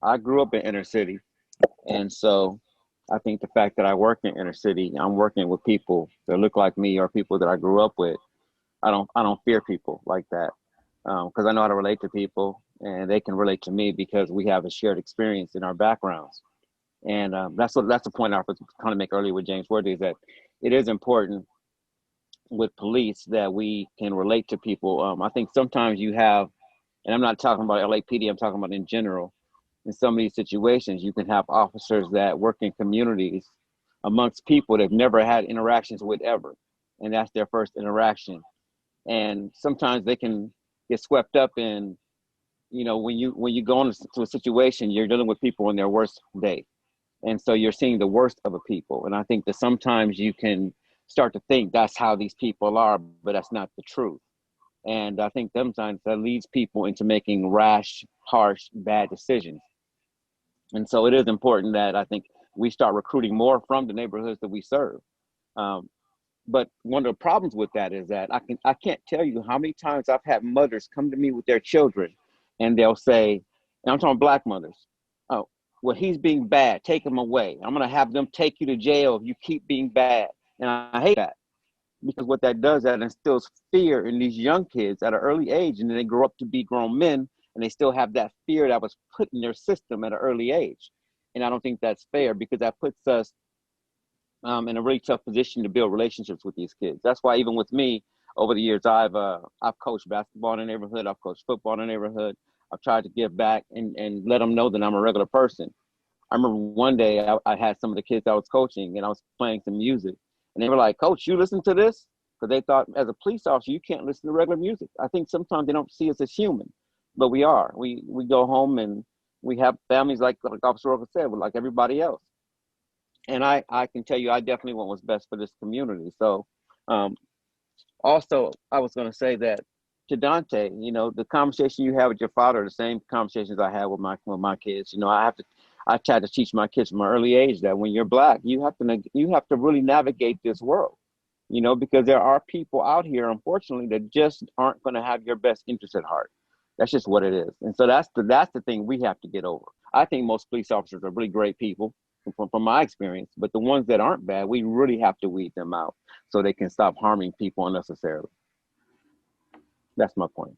I grew up in inner city, and so I think the fact that I work in inner city, I'm working with people that look like me or people that I grew up with. I don't fear people like that because I know how to relate to people, and they can relate to me because we have a shared experience in our backgrounds. And that's the point I was trying to make earlier with James Worthy is that it is important with police that we can relate to people. I think sometimes you have, and I'm not talking about LAPD, I'm talking about in general. In some of these situations, you can have officers that work in communities amongst people they've never had interactions with ever, and that's their first interaction. And sometimes they can get swept up in, when you go into a situation, you're dealing with people on their worst day, and so you're seeing the worst of a people. And I think that sometimes you can start to think that's how these people are, but that's not the truth. And I think sometimes that leads people into making rash, harsh, bad decisions. And so it is important that I think we start recruiting more from the neighborhoods that we serve. Um, but one of the problems with that is that I can't tell you how many times I've had mothers come to me with their children, and they'll say, and I'm talking black mothers, oh, well, he's being bad, take him away. I'm gonna have them take you to jail if you keep being bad. And I hate that because what that does, that instills fear in these young kids at an early age, and then they grow up to be grown men, and they still have that fear that was put in their system at an early age. And I don't think that's fair because that puts us in a really tough position to build relationships with these kids. That's why even with me, over the years, I've coached basketball in the neighborhood, I've coached football in the neighborhood. I've tried to give back and let them know that I'm a regular person. I remember one day I had some of the kids I was coaching, and I was playing some music, and they were like, "Coach, you listen to this?" Because they thought as a police officer you can't listen to regular music. I think sometimes they don't see us as human, but we are. We go home and we have families like Officer Verge said, like everybody else. And I can tell you, I definitely want what's best for this community. So, um, also, I was going to say that to Dante, the conversation you have with your father, are the same conversations I have with my kids. I try to teach my kids from an early age that when you're black, you have to really navigate this world. Because there are people out here, unfortunately, that just aren't going to have your best interest at heart. That's just what it is. And so that's the thing we have to get over. I think most police officers are really great people from my experience, but the ones that aren't bad, we really have to weed them out so they can stop harming people unnecessarily. That's my point.